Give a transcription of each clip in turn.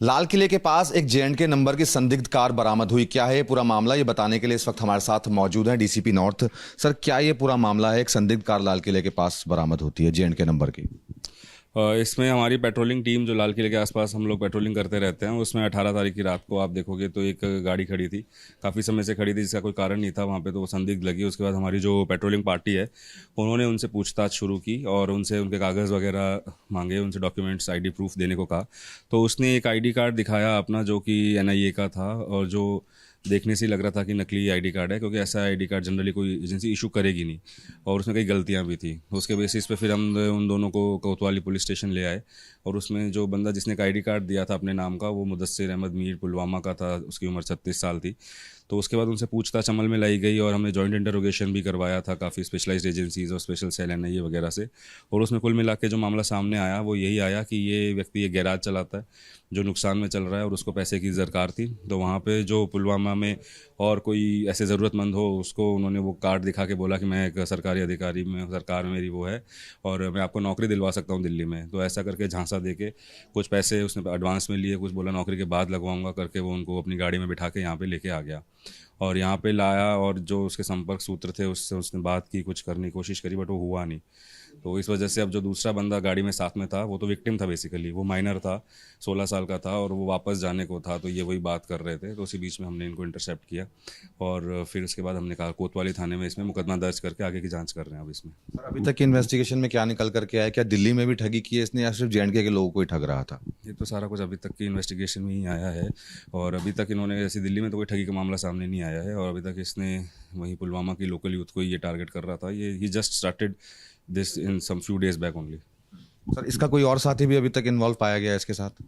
लाल किले के पास एक जे&के नंबर की संदिग्ध कार बरामद हुई। क्या है ये पूरा मामला, ये बताने के लिए इस वक्त हमारे साथ मौजूद है डीसीपी नॉर्थ। सर, क्या ये पूरा मामला है? एक संदिग्ध कार लाल किले के पास बरामद होती है जे&के नंबर की। इसमें हमारी पेट्रोलिंग टीम जो लाल किले के आसपास हम लोग पेट्रोलिंग करते रहते हैं, उसमें 18 तारीख की रात को आप देखोगे तो एक गाड़ी खड़ी थी, काफ़ी समय से खड़ी थी, जिसका कोई कारण नहीं था वहाँ पे, तो वो संदिग्ध लगी। उसके बाद हमारी जो पेट्रोलिंग पार्टी है उन्होंने उनसे पूछताछ शुरू की और उनसे उनके कागज़ वगैरह मांगे, उनसे डॉक्यूमेंट्स आईडी प्रूफ देने को कहा। तो उसने एक आईडी कार्ड दिखाया अपना, जो कि एनआईए का था और जो देखने से ही लग रहा था कि नकली आईडी कार्ड है, क्योंकि ऐसा आईडी कार्ड जनरली कोई एजेंसी इशू करेगी नहीं, और उसमें कई गलतियां भी थी। उसके बेसिस पे फिर हम उन दोनों को कोतवाली पुलिस स्टेशन ले आए, और उसमें जो बंदा जिसने आईडी कार्ड दिया था अपने नाम का, वो मुदस्सिर अहमद मीर पुलवामा का था, उसकी उम्र 36 साल थी। तो उसके बाद उनसे पूछताछ अमल में लाई गई और हमने जॉइंट इंटरोगेशन भी करवाया था काफ़ी स्पेशलाइज्ड एजेंसीज और स्पेशल सेल एनआईए वगैरह से। और उसमें कुल मिला के जो मामला सामने आया वो यही आया कि ये व्यक्ति ये गैराज चलाता है जो नुकसान में चल रहा है, और उसको पैसे की दरकार थी। तो वहाँ पे जो पुलवामा में और कोई ऐसे ज़रूरतमंद हो, उसको उन्होंने वो कार्ड दिखा के बोला कि मैं एक सरकारी अधिकारी में, सरकार में मेरी वो है और मैं आपको नौकरी दिलवा सकता हूँ दिल्ली में। तो ऐसा करके झांसा दे के कुछ पैसे उसने एडवांस में लिए, कुछ बोला नौकरी के बाद लगवाऊंगा करके, वो उनको अपनी गाड़ी में बिठा के यहाँ पे लेके आ गया और यहाँ पे लाया। और जो उसके संपर्क सूत्र थे उससे उसने बात की, कुछ करने की कोशिश करी, बट वो हुआ नहीं। तो इस वजह से अब जो दूसरा बंदा गाड़ी में साथ में था वो तो विक्टिम था बेसिकली, वो माइनर था, 16 साल का था और वो वापस जाने को था। तो ये वही बात कर रहे थे, तो उसी बीच में हमने इनको इंटरसेप्ट किया और फिर उसके बाद हमने कहा कोतवाली थाने में इसमें मुकदमा दर्ज करके आगे की जांच कर रहे हैं अब इसमें। सर, अभी तक की इन्वेस्टिगेशन में क्या निकल करके आया? क्या दिल्ली में भी ठगी की है इसने या सिर्फ जे&के के लोगों को ही ठग रहा था? ये तो सारा कुछ अभी तक की इन्वेस्टिगेशन में ही आया है, और अभी तक इन्होंने, ऐसी दिल्ली में तो कोई ठगी का मामला सामने नहीं आया है, और अभी तक इसने वहीं पुलवामा की लोकल यूथ को ये टारगेट कर रहा था। ये ही just started this in some few days back only. Sir, इसका कोई और साथी भी अभी तक इन्वॉल्व पाया गया है इसके साथ?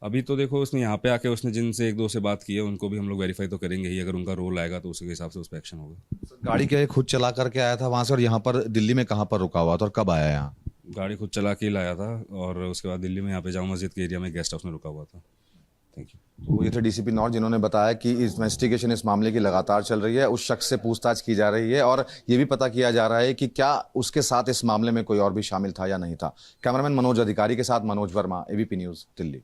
अभी तो देखो, उसने यहाँ पे आके उसने जिनसे एक दो से बात की है उनको भी हम लोग वेरीफाई तो करेंगे ही, अगर उनका रोल आएगा तो उसके हिसाब से उस पर एक्शन होगा। गाड़ी क्या ये खुद चला करके आया था वहां से, और यहाँ पर दिल्ली में कहाँ पर रुका हुआ था और कब आया यहाँ? गाड़ी खुद चला के लाया था और उसके बाद दिल्ली में यहाँ पे जामा मस्जिद के एरिया में गेस्ट हाउस में रुका हुआ था। Thank you. तो ये थे डीसीपी नॉर्थ, जिन्होंने बताया कि इन्वेस्टिगेशन इस मामले की लगातार चल रही है, उस शख्स से पूछताछ की जा रही है और ये भी पता किया जा रहा है कि क्या उसके साथ इस मामले में कोई और भी शामिल था या नहीं था। कैमरामैन मनोज अधिकारी के साथ मनोज वर्मा, एबीपी न्यूज़, दिल्ली।